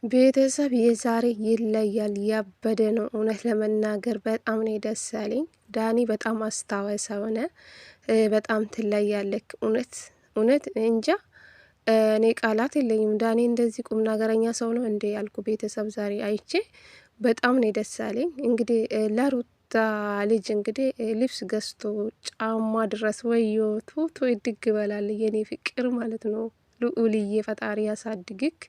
ቤተሰብ የዛሬ ይለያል፣ ያበደ ነው። እውነት ለመናገር በጣም ነው ደስ ያለኝ። ዳኒ በጣም አስታዋይ ሆነ። በጣም ትለያለክ። እውነት እውነት እንጃ እኔ ቃላት የለኝም። ዳኒ እንደዚህ ቁም ነገረኛ ሰው ነው እንዴ ያልኩ ቤተሰብ ዛሬ አይቼ በጣም ነው ደስ ያለኝ። እንግዲህ ለሩታ ልጅ እንግዲህ ልብስ ገዝቶ ጫማ ድረስ ወዮ ቱቱ ይድግ ይበላል የኔ ፍቅር ማለት ነው። ልዑልዬ ፈጣሪ ያሳድግክ።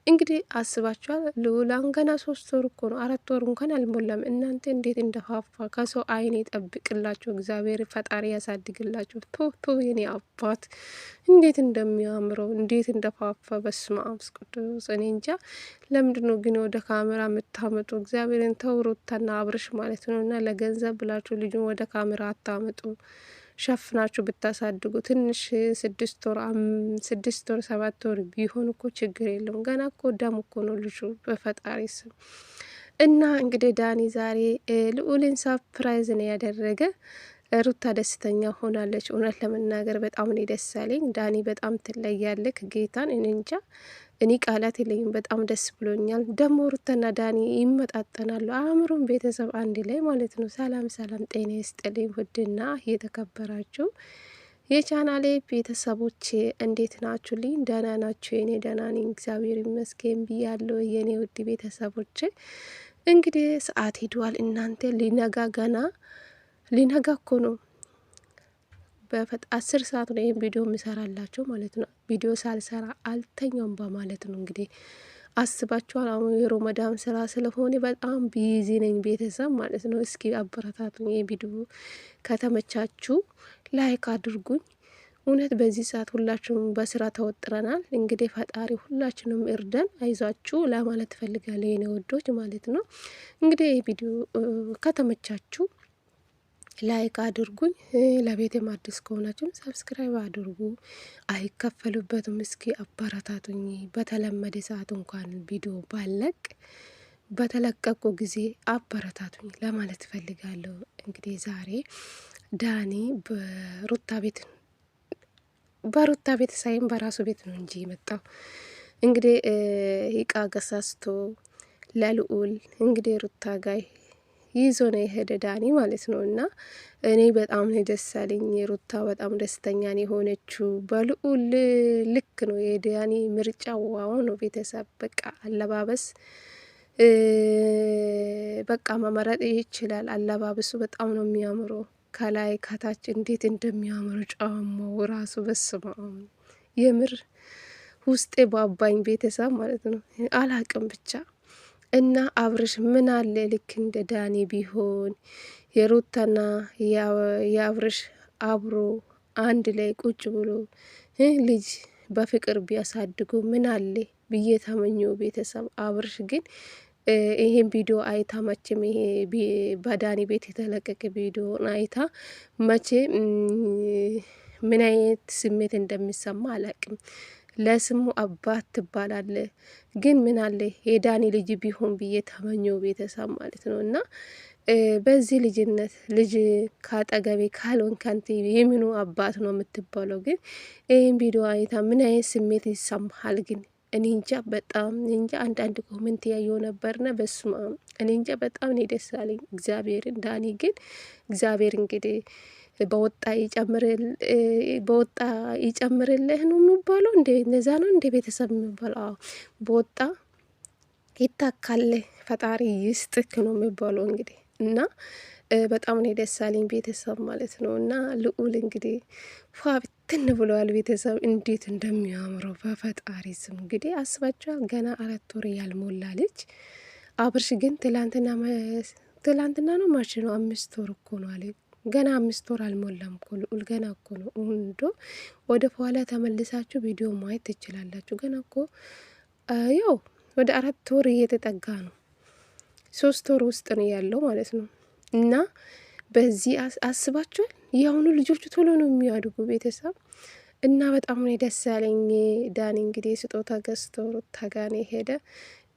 እንግዲህ አስባችኋል። ልዑላን ገና 3 ወር እኮ ነው፣ 4 ወር እንኳን አልሞላም። እናንተ እንዴት እንደፋፋ ከሰው አይን ይጠብቅላችሁ እግዚአብሔር ፈጣሪ ያሳድግላችሁ። ቶቶ የኔ አባት እንዴት እንደሚያምረው እንዴት እንደፋፋ በስመ አብ ቅዱስ። እኔ እንጃ ለምንድነው ግን ወደ ካሜራ የምታመጡ? እግዚአብሔርን ተውሩታና አብርሽ ማለት ነው። እና ለገንዘብ ብላችሁ ልጁን ወደ ካሜራ አታመጡ። ሸፍናችሁ ብታሳድጉ ትንሽ 6 ወር 7 ወር ቢሆን እኮ ችግር የለውም። ገና እኮ ደም እኮ ነው ልጁ በፈጣሪ ስም። እና እንግዲህ ዳኒ ዛሬ ልዑልን ሰርፕራይዝ ነው ያደረገ። ሩታ ደስተኛ ሆናለች። እውነት ለመናገር በጣም ነው ደስ ያለኝ። ዳኒ በጣም ትለያለክ። ጌታን እንጃ እኔ ቃላት የለኝም። በጣም ደስ ብሎኛል። ደግሞ ሩታና ዳኒ ይመጣጠናሉ። አእምሮን ቤተሰብ አንድ ላይ ማለት ነው። ሰላም ሰላም፣ ጤና ይስጥልኝ ውድና የተከበራችሁ የቻናሌ ቤተሰቦች እንዴት ናችሁ? ልኝ ደህና ናችሁ? የኔ ደህና ነኝ እግዚአብሔር ይመስገን ብያለሁ። የኔ ውድ ቤተሰቦች እንግዲህ ሰዓት ሄዷል። እናንተ ሊነጋ እኮ ነው። 10 ሰዓት ነው ይህን ቪዲዮ የምሰራላቸው ማለት ነው። ቪዲዮ ሳልሰራ አልተኛም በማለት ነው እንግዲህ አስባችኋል። አሁን የሮመዳን ስራ ስለሆነ በጣም ቢዚ ነኝ ቤተሰብ ማለት ነው። እስኪ አበረታቱኝ። የቪዲዮ ከተመቻችሁ ላይክ አድርጉኝ። እውነት በዚህ ሰዓት ሁላችንም በስራ ተወጥረናል። እንግዲህ ፈጣሪ ሁላችንም እርደን፣ አይዟችሁ ለማለት ፈልጋለሁ የኔ ወዶች ማለት ነው። እንግዲህ የቪዲዮ ከተመቻችሁ ላይክ አድርጉኝ። ለቤቴም አዲስ ከሆናችሁ ሰብስክራይብ አድርጉ፣ አይከፈሉበትም። እስኪ አበረታቱኝ። በተለመደ ሰዓት እንኳን ቪዲዮ ባለቅ በተለቀቁ ጊዜ አበረታቱኝ ለማለት ፈልጋለሁ። እንግዲህ ዛሬ ዳኒ በሩታ ቤት ሳይም በራሱ ቤት ነው እንጂ የመጣው። እንግዲህ እቃ ገሳስቶ ለልዑል እንግዲህ ሩታ ጋይ ይዞ ነው የሄደ ዳኒ ማለት ነው። እና እኔ በጣም ነው ደስ ያለኝ። ሩታ በጣም ደስተኛ ነው የሆነችው። በልዑል ልክ ነው የዳኒ ምርጫ ዋው ነው ቤተሰብ። በቃ አለባበስ በቃ መመረጥ ይችላል። አለባበሱ በጣም ነው የሚያምረው። ከላይ ከታች እንዴት እንደሚያምር ጫማው ራሱ በስማ የምር ውስጤ ባባኝ ቤተሰብ ማለት ነው። አላቅም ብቻ እና አብርሽ ምን አለ ልክ እንደ ዳኒ ቢሆን የሩታና የአብርሽ አብሮ አንድ ላይ ቁጭ ብሎ ልጅ በፍቅር ቢያሳድጉ ምን አለ ብዬ ተመኘው ቤተሰብ። አብርሽ ግን ይሄን ቪዲዮ አይታ መቼም ይሄ በዳኒ ቤት የተለቀቀ ቪዲዮ አይታ መቼ ምን አይነት ስሜት እንደሚሰማ አላቅም። ለስሙ አባት ትባላለ፣ ግን ምን አለ የዳኒ ልጅ ቢሆን ብዬ ተመኘው ቤተሰብ ማለት ነው። እና በዚህ ልጅነት ልጅ ካጠገቤ ካልሆን ካንተ የምኑ አባት ነው የምትባለው? ግን ይህን ቪዲዮ አይታ ምን አይነት ስሜት ይሰማሃል? ግን እኔ እንጃ በጣም እንጃ። አንዳንድ ኮሜንት ያየው ነበርና በስማ እኔ እንጃ በጣም ነው ደስ ያለኝ እግዚአብሔርን። ዳኒ ግን እግዚአብሔር እንግዲህ በወጣ ይጨምርልህ ነው የሚባለው። እንደ እነዛ ነው እንደ ቤተሰብ የሚባለው። አዎ በወጣ ይታካል ፈጣሪ ይስጥክ ነው የሚባለው እንግዲህ። እና በጣም ነው ደስ ያለኝ ቤተሰብ ማለት ነው። እና ልዑል እንግዲህ ፏብትን ብለዋል ቤተሰብ። እንዴት እንደሚያምረው በፈጣሪ ስም እንግዲህ አስባችኋል። ገና 4 ወር ያልሞላ ልጅ። አብርሽ ግን ትላንትና ነው ማች ነው 5 ወር እኮ ነው አለ። ገና 5 ወር አልሞላም እኮ ልዑል ገና እኮ ነው። እንዶ ወደ ኋላ ተመልሳችሁ ቪዲዮ ማየት ትችላላችሁ። ገና እኮ ያው ወደ 4 ወር እየተጠጋ ነው። 3 ወር ውስጥ ነው ያለው ማለት ነው። እና በዚህ አስባችኋል። የአሁኑ ልጆቹ ቶሎ ነው የሚያድጉ ቤተሰብ። እና በጣም ነው ደስ ያለኝ። ዳኒ እንግዲህ ስጦታ ገዝቶ ሩታ ጋር ነው ሄደ።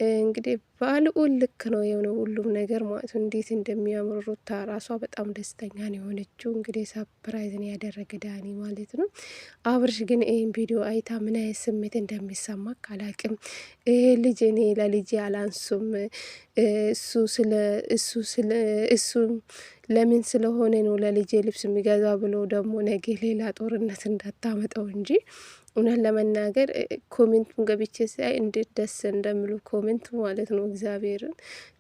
እንግዲህ በልዑል ልክ ነው የሆነ ሁሉም ነገር ማለት ነው። እንዴት እንደሚያምር ሩታ ራሷ በጣም ደስተኛ ነው የሆነችው። እንግዲህ ሰፕራይዝን ያደረገ ዳኒ ማለት ነው። አብርሽ ግን ይህን ቪዲዮ አይታ ምን አይነት ስሜት እንደሚሰማ አላቅም። ይሄ ልጅ እኔ ለልጅ አላንሱም እሱ ለምን ስለሆነ ነው ለልጄ ልብስ የሚገዛ ብሎ ደግሞ ነገ ሌላ ጦርነት እንዳታመጠው እንጂ እውነት ለመናገር ኮሜንቱን ገብቼ ሳይ እንዴት ደስ እንደምሉ ኮሜንቱ ማለት ነው። እግዚአብሔርን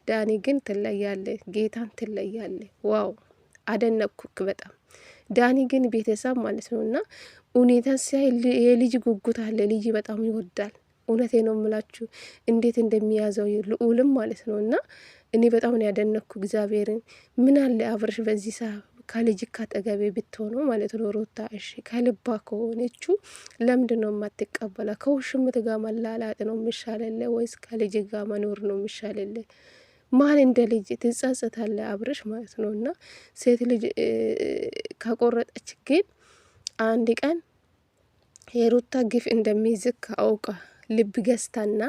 ዳኒ ግን ትለያለ፣ ጌታን ትለያለ። ዋው አደነቅኩክ በጣም ዳኒ ግን ቤተሰብ ማለት ነው። እና ሁኔታ ሲያይ የልጅ ጉጉት አለ፣ ልጅ በጣም ይወዳል። እውነቴ ነው የምላችሁ እንዴት እንደሚያዘው ልዑልም ማለት ነው። እና እኔ በጣም ነው ያደነቅኩ እግዚአብሔርን። ምን አለ አብርሽ በዚህ ሰዓት ከልጅ ካጠገቤ ብትሆኑ ማለት ነው። ሩታ እሺ ከልባ ከሆነችው ለምንድን ነው የማትቀበላ? ከውሽምት ጋር መላላጥ ነው የሚሻለለ ወይስ ከልጅ ጋር መኖር ነው የሚሻለለ? ማን እንደ ልጅ ትጸጸታለ አብርሽ ማለት ነው። እና ሴት ልጅ ከቆረጠች ግን አንድ ቀን የሩታ ግፍ እንደሚይዝክ አውቃ ልብ ገዝታና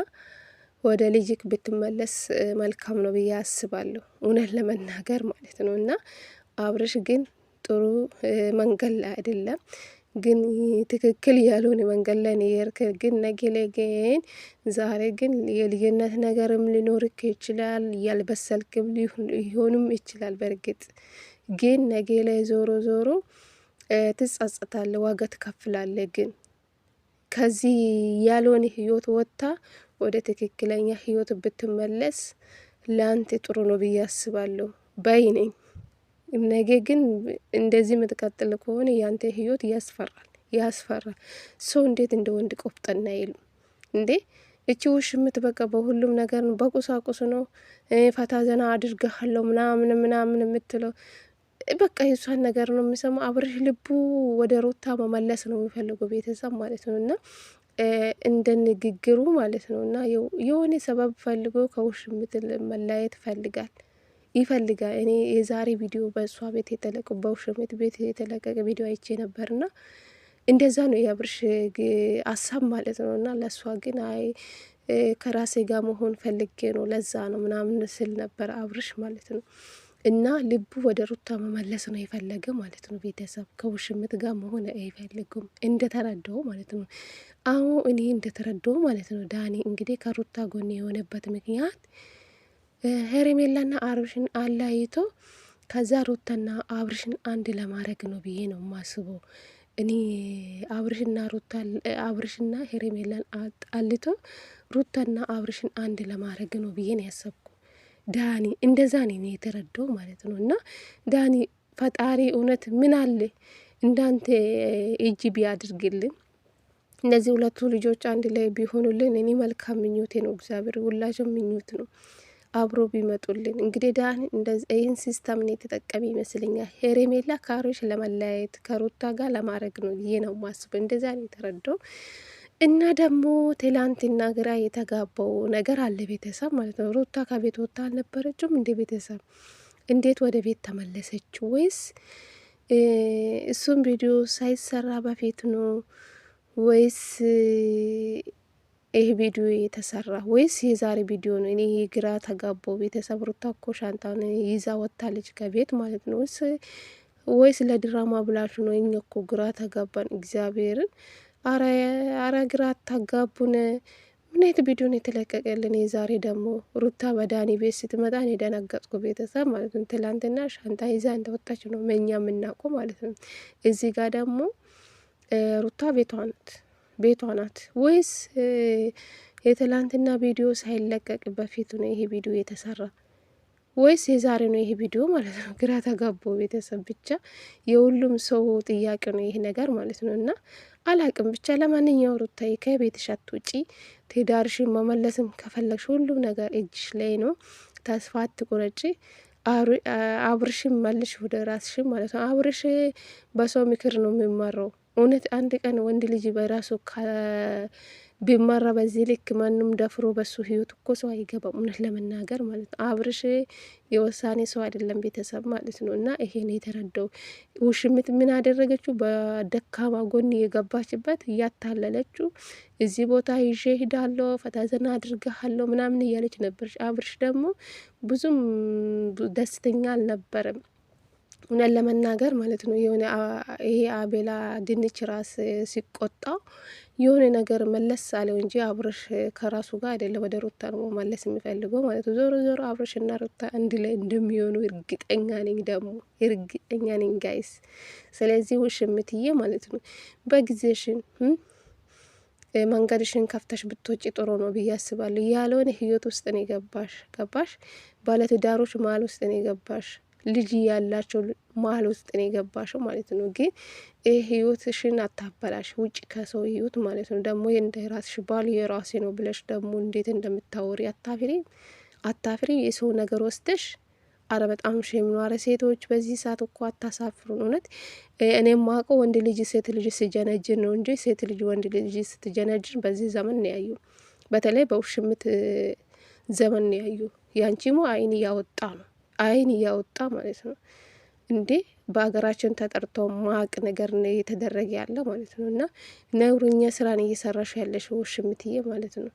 ወደ ልጅክ ብትመለስ መልካም ነው ብዬ አስባለሁ፣ እውነት ለመናገር ማለት ነው። እና አብርሽ ግን ጥሩ መንገድ ላይ አይደለም፣ ግን ትክክል ያልሆነ መንገድ ላይ የርክ ግን ነገ ላይ ግን ዛሬ ግን የልጅነት ነገርም ሊኖርክ ይችላል፣ ያልበሰልክም ሊሆንም ይችላል። በእርግጥ ግን ነገ ላይ ዞሮ ዞሮ ትጸጸታለ፣ ዋጋ ትከፍላለ። ግን ከዚህ ያልሆነ ህይወት ወጥታ ወደ ትክክለኛ ህይወት ብትመለስ ለአንተ ጥሩ ነው ብዬ አስባለሁ ባይ ነኝ። ነገ ግን እንደዚህ የምትቀጥል ከሆነ ያንተ ህይወት ያስፈራል። ሰው እንዴት እንደ ወንድ ቆፍጠና አይሉ እንዴ? እቺ ውሽምት በቃ በሁሉም ነገር ነው፣ በቁሳቁስ ነው ፈታ ዘና አድርገሃለሁ ምናምን የምትለው በቃ የሷን ነገር ነው የሚሰማው። አብርሽ ልቡ ወደ ሩታ መመለስ ነው የሚፈልገው ቤተሰብ ማለት ነው። እና እንደ ንግግሩ ማለት ነው። እና የሆነ ሰበብ ፈልጎ ከውሽምት መለያየት ይፈልጋል። እኔ የዛሬ ቪዲዮ በእሷ ቤት የተለቀ በውሽምት ቤት የተለቀቀ ቪዲዮ አይቼ ነበርና እንደዛ ነው የአብርሽ አሳብ ማለት ነው። እና ለእሷ ግን አይ ከራሴ ጋር መሆን ፈልጌ ነው ለዛ ነው ምናምን ስል ነበር አብርሽ ማለት ነው። እና ልቡ ወደ ሩታ መመለስ ነው የፈለገ ማለት ነው። ቤተሰብ ከውሽምት ጋር መሆን አይፈልጉም እንደተረዳው ማለት ነው። አሁን እኔ እንደተረዳው ማለት ነው። ዳኒ እንግዲህ ከሩታ ጎን የሆነበት ምክንያት ሄርሜላና አብርሽን አላይቶ ከዛ ሩታና አብርሽን አንድ ለማድረግ ነው ብዬ ነው ማስበው። እኔ አብርሽና ሄርሜላን አልቶ ሩታና አብርሽን አንድ ለማድረግ ነው ብዬ ነው ያሰብኩ። ዳኒ እንደዛ ነው የተረዳው ማለት ነው። እና ዳኒ ፈጣሪ እውነት ምን አለ እንዳንተ እጅ ቢያድርግልን እነዚህ ሁለቱ ልጆች አንድ ላይ ቢሆኑልን እኔ መልካም ምኞቴ ነው። እግዚአብሔር ሁላቸውም ምኞት ነው አብሮ ቢመጡልን። እንግዲህ ዳኒ እንደዚህ ይህን ሲስተም ነው የተጠቀመ ይመስለኛል። ሄርሜላ ከአብርሽ ለመለያየት ከሩታ ጋር ለማድረግ ነው ይሄ ነው ማስበው። እንደዛ ነው የተረዳው። እና ደግሞ ትላንትና ግራ የተጋባው ነገር አለ ቤተሰብ ማለት ነው። ሩታ ከቤት ወጥታ አልነበረችም እንደ ቤተሰብ እንዴት ወደ ቤት ተመለሰች? ወይስ እሱም ቪዲዮ ሳይሰራ በፊት ነው ወይስ ይህ ቪዲዮ የተሰራ ወይስ የዛሬ ቪዲዮ ነው? እኔ ግራ ተጋባው ቤተሰብ። ሩታ እኮ ሻንጣውን ይዛ ወጥታለች ከቤት ማለት ነው። ወይስ ለድራማ ብላችሁ ነው? እኛ እኮ ግራ ተጋባን እግዚአብሔርን። አረ ግራ አታጋቡን። ምን አይነት ቪዲዮ ነው የተለቀቀልን? የዛሬ ደግሞ ሩታ በዳኒ ቤት ስትመጣ እኔ ደነገጥኩ ቤተሰብ ማለት ነው። ትላንትና ሻንጣ ይዛ እንደወጣች ነው መኛ የምናውቁ ማለት ነው። እዚህ ጋር ደግሞ ሩታ ቤቷ ናት ወይስ የትላንትና ቪዲዮ ሳይለቀቅ በፊት ነው ይሄ ቪዲዮ የተሰራ ወይስ የዛሬ ነው ይሄ ቪዲዮ ማለት ነው? ግራ ተጋቦ ቤተሰብ። ብቻ የሁሉም ሰው ጥያቄ ነው ይሄ ነገር ማለት ነው። እና አላቅም ብቻ ለማንኛው ሩታዬ ከቤትሽ አትውጪ። ትዳርሽን መመለስም ከፈለግሽ ሁሉም ነገር እጅሽ ላይ ነው። ተስፋ አትቁረጪ። አብርሽን መልሽ ወደ ራስሽን ማለት ነው። አብርሽ በሰው ምክር ነው የሚመራው። እውነት አንድ ቀን ወንድ ልጅ በራሱ ቢመራ በዚህ ልክ ማንም ደፍሮ በሱ ህይወት እኮ ሰው አይገባም፣ እውነት ለመናገር ማለት ነው። አብርሽ የወሳኔ ሰው አይደለም ቤተሰብ ማለት ነው። እና ይሄን የተረዳው ውሽምት ምን አደረገችው? በደካማ ጎን የገባችበት እያታለለችው እዚህ ቦታ ይዤ ሄዳለሁ ፈታዘና አድርገሃለሁ ምናምን እያለች ነበር። አብርሽ ደግሞ ብዙም ደስተኛ አልነበረም እውነት ለመናገር ማለት ነው። የሆነ ይሄ አቤላ ድንች ራስ ሲቆጣ የሆነ ነገር መለስ አለው እንጂ አብርሽ ከራሱ ጋር አይደለም ወደ ሩታ ነው መለስ የሚፈልገው ማለት ነው። ዞሮ ዞሮ አብርሽ እና ሩታ አንድ ላይ እንደሚሆኑ እርግጠኛ ነኝ፣ ደግሞ እርግጠኛ ነኝ ጋይስ። ስለዚህ ውሽምትዬ ማለት ነው በጊዜሽን መንገድሽን ከፍተሽ ብትወጪ ጥሩ ነው ብዬ አስባለሁ። ያልሆነ ህይወት ውስጥ ነው የገባሽ፣ ገባሽ? ባለትዳሮች መሀል ውስጥ ነው የገባሽ፣ ልጅ ያላቸው መሀል ውስጥ ነው የገባሽው ማለት ነው። ግን ህይወትሽን አታበላሽ፣ ውጭ ከሰው ህይወት ማለት ነው። ደግሞ እንደ ራስሽ ባል የራሴ ነው ብለሽ ደግሞ እንዴት እንደምታወሪ አታፍሪ? የሰው ነገር ወስደሽ አረ በጣም ሼም ነው። አረ ሴቶች በዚህ ሰዓት እኮ አታሳፍሩን። እውነት እኔም ማውቀው ወንድ ልጅ ሴት ልጅ ስጀነጅን ነው እንጂ ሴት ልጅ ወንድ ልጅ ስትጀነጅን በዚህ ዘመን ነው ያዩ። በተለይ በውሽምት ዘመን ነው ያዩ። ያንቺሞ አይን እያወጣ ነው፣ አይን እያወጣ ማለት ነው እንዴ። በሀገራችን ተጠርቶ ማቅ ነገር ነው የተደረገ ያለ ማለት ነው። እና ነውረኛ ስራን እየሰራሽ ያለሽ ውሽምትዬ ማለት ነው።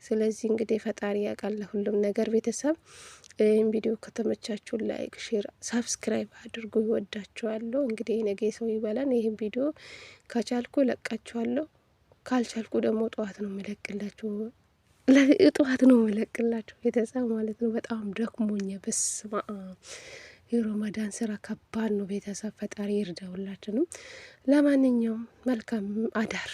ስለዚህ እንግዲህ ፈጣሪ ያውቃል ሁሉም ነገር። ቤተሰብ ይህን ቪዲዮ ከተመቻችሁ ላይክ፣ ሼር፣ ሰብስክራይብ አድርጉ። ይወዳችኋለሁ። እንግዲህ ነገ ሰው ይበላን። ይህን ቪዲዮ ከቻልኩ ለቃችኋለሁ፣ ካልቻልኩ ደግሞ ጠዋት ነው መለቅላችሁ፣ ጠዋት ነው መለቅላችሁ ቤተሰብ ማለት ነው። በጣም ደክሞኛ በስማ የሮመዳን ስራ ከባድ ነው ቤተሰብ። ፈጣሪ ይርዳውላችንም። ለማንኛውም መልካም አዳር